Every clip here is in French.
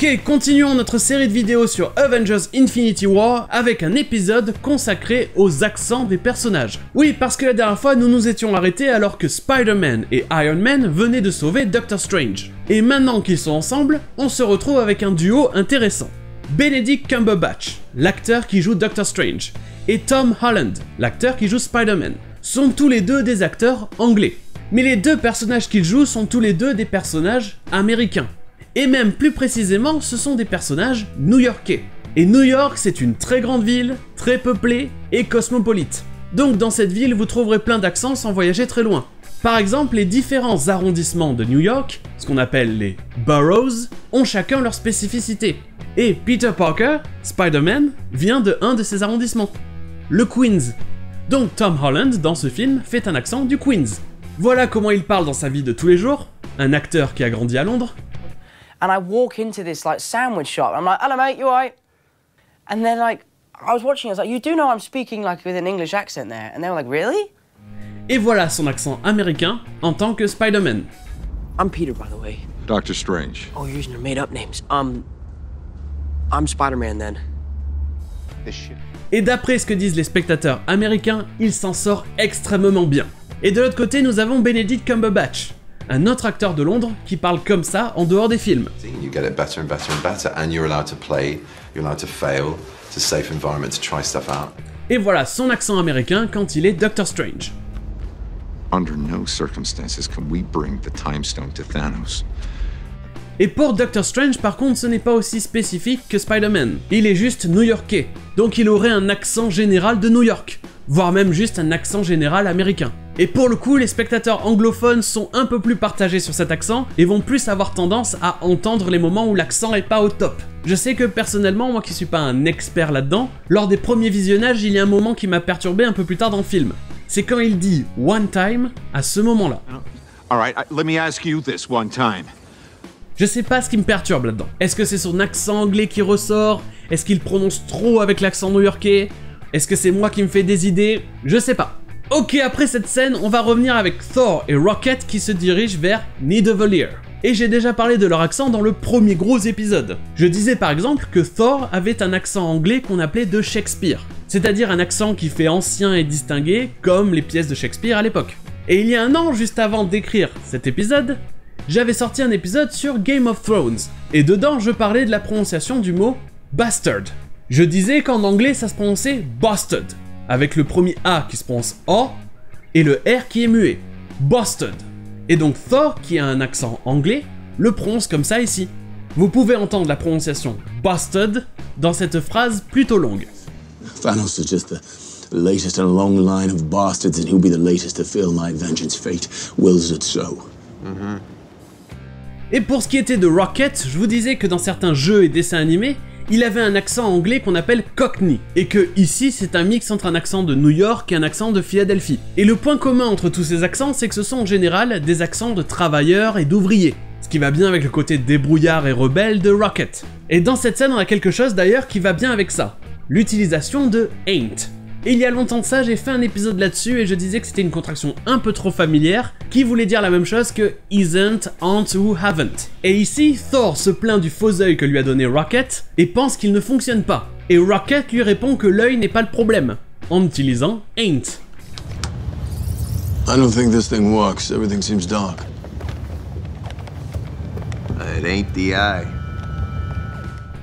Ok, continuons notre série de vidéos sur Avengers Infinity War avec un épisode consacré aux accents des personnages. Oui, parce que la dernière fois, nous nous étions arrêtés alors que Spider-Man et Iron Man venaient de sauver Doctor Strange. Et maintenant qu'ils sont ensemble, on se retrouve avec un duo intéressant. Benedict Cumberbatch, l'acteur qui joue Doctor Strange, et Tom Holland, l'acteur qui joue Spider-Man, sont tous les deux des acteurs anglais. Mais les deux personnages qu'ils jouent sont tous les deux des personnages américains. Et même plus précisément, ce sont des personnages new-yorkais. Et New York, c'est une très grande ville, très peuplée et cosmopolite. Donc dans cette ville, vous trouverez plein d'accents sans voyager très loin. Par exemple, les différents arrondissements de New York, ce qu'on appelle les boroughs, ont chacun leur spécificité. Et Peter Parker, Spider-Man, vient de un de ces arrondissements, le Queens. Donc Tom Holland, dans ce film, fait un accent du Queens. Voilà comment il parle dans sa vie de tous les jours, un acteur qui a grandi à Londres. And I walk into this like sandwich shop. I'm like, hello mate, you alright? And then like, I was watching, I was like, you do know I'm speaking like with an English accent there? And they were like, really? Et voilà son accent américain en tant que Spider-Man. I'm Peter, by the way. Doctor Strange. Oh, you're using your made-up names. I'm Spider-Man then. Et d'après ce que disent les spectateurs américains, il s'en sort extrêmement bien. Et de l'autre côté, nous avons Benedict Cumberbatch, un autre acteur de Londres qui parle comme ça en dehors des films. You get it better and better and better, and you're allowed to play, you're allowed to fail. It's a safe environment to try stuff out. Et voilà son accent américain quand il est Doctor Strange. Under no circumstances can we bring the Time Stone to Thanos. Et pour Doctor Strange, par contre, ce n'est pas aussi spécifique que Spider-Man. Il est juste new-yorkais, donc il aurait un accent général de New York, voire même juste un accent général américain. Et pour le coup, les spectateurs anglophones sont un peu plus partagés sur cet accent et vont plus avoir tendance à entendre les moments où l'accent est pas au top. Je sais que personnellement, moi qui suis pas un expert là-dedans, lors des premiers visionnages, il y a un moment qui m'a perturbé un peu plus tard dans le film. C'est quand il dit « one time » à ce moment-là. Alright, let me ask you this one time. Je sais pas ce qui me perturbe là-dedans. Est-ce que c'est son accent anglais qui ressort? Est-ce qu'il prononce trop avec l'accent new-yorkais? Est-ce que c'est moi qui me fais des idées? Je sais pas. Ok, après cette scène, on va revenir avec Thor et Rocket qui se dirigent vers Nidavellir. Et j'ai déjà parlé de leur accent dans le premier gros épisode. Je disais par exemple que Thor avait un accent anglais qu'on appelait de Shakespeare. C'est-à-dire un accent qui fait ancien et distingué, comme les pièces de Shakespeare à l'époque. Et il y a un an, juste avant d'écrire cet épisode, j'avais sorti un épisode sur Game of Thrones, et dedans je parlais de la prononciation du mot « bastard ». Je disais qu'en anglais ça se prononçait « bastard », avec le premier A qui se prononce « O » et le R qui est muet, « bastard ». Et donc Thor, qui a un accent anglais, le prononce comme ça ici. Vous pouvez entendre la prononciation « bastard » dans cette phrase plutôt longue. Thanos is just the latest in a long line of bastards, and he'll be the latest to feel my vengeance. Fate wills it so. Et pour ce qui était de Rocket, je vous disais que dans certains jeux et dessins animés, il avait un accent anglais qu'on appelle Cockney, et que ici c'est un mix entre un accent de New York et un accent de Philadelphie. Et le point commun entre tous ces accents, c'est que ce sont en général des accents de travailleurs et d'ouvriers, ce qui va bien avec le côté débrouillard et rebelle de Rocket. Et dans cette scène, on a quelque chose d'ailleurs qui va bien avec ça, l'utilisation de ain't. Et il y a longtemps de ça, j'ai fait un épisode là-dessus et je disais que c'était une contraction un peu trop familière qui voulait dire la même chose que isn't, aren't ou haven't. Et ici, Thor se plaint du faux œil que lui a donné Rocket et pense qu'il ne fonctionne pas. Et Rocket lui répond que l'œil n'est pas le problème, en utilisant ain't. I don't think this thing works. Everything seems dark. It ain't the eye.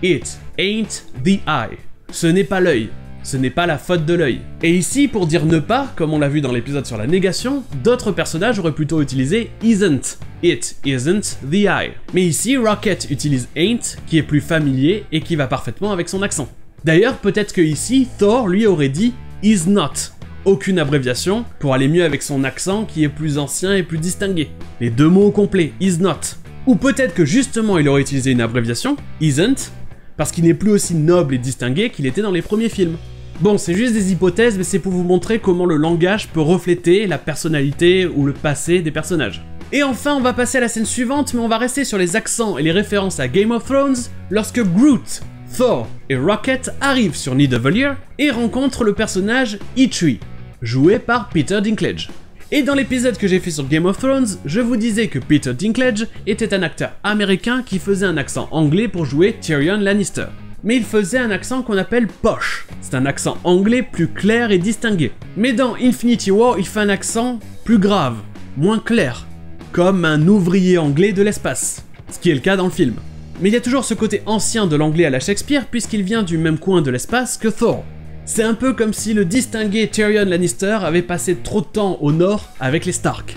It ain't the eye. Ce n'est pas l'œil. Ce n'est pas la faute de l'œil. Et ici, pour dire ne pas, comme on l'a vu dans l'épisode sur la négation, d'autres personnages auraient plutôt utilisé isn't. It isn't the eye. Mais ici, Rocket utilise ain't, qui est plus familier et qui va parfaitement avec son accent. D'ailleurs, peut-être que ici, Thor lui aurait dit is not. Aucune abréviation, pour aller mieux avec son accent qui est plus ancien et plus distingué. Les deux mots au complet, is not. Ou peut-être que justement il aurait utilisé une abréviation, isn't, parce qu'il n'est plus aussi noble et distingué qu'il était dans les premiers films. Bon, c'est juste des hypothèses, mais c'est pour vous montrer comment le langage peut refléter la personnalité ou le passé des personnages. Et enfin, on va passer à la scène suivante, mais on va rester sur les accents et les références à Game of Thrones, lorsque Groot, Thor et Rocket arrivent sur Nidavellir et rencontrent le personnage Eitri, joué par Peter Dinklage. Et dans l'épisode que j'ai fait sur Game of Thrones, je vous disais que Peter Dinklage était un acteur américain qui faisait un accent anglais pour jouer Tyrion Lannister. Mais il faisait un accent qu'on appelle posh. C'est un accent anglais plus clair et distingué. Mais dans Infinity War, il fait un accent plus grave, moins clair, comme un ouvrier anglais de l'espace, ce qui est le cas dans le film. Mais il y a toujours ce côté ancien de l'anglais à la Shakespeare puisqu'il vient du même coin de l'espace que Thor. C'est un peu comme si le distingué Tyrion Lannister avait passé trop de temps au nord avec les Stark.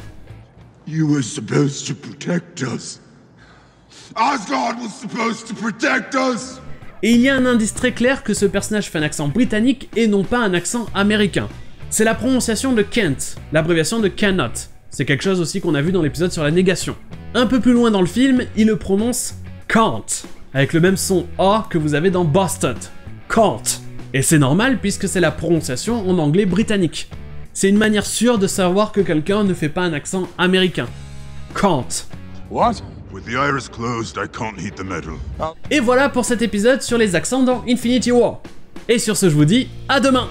You were supposed to protect us. Asgard was supposed to protect us. Et il y a un indice très clair que ce personnage fait un accent britannique et non pas un accent américain. C'est la prononciation de Kent, l'abréviation de cannot. C'est quelque chose aussi qu'on a vu dans l'épisode sur la négation. Un peu plus loin dans le film, il le prononce can't, avec le même son A que vous avez dans Bastard. Can't. Et c'est normal puisque c'est la prononciation en anglais britannique. C'est une manière sûre de savoir que quelqu'un ne fait pas un accent américain. Can't. What? With the iris closed, I can't heat the metal. Et voilà pour cet épisode sur les accents dans Infinity War. Et sur ce, je vous dis à demain!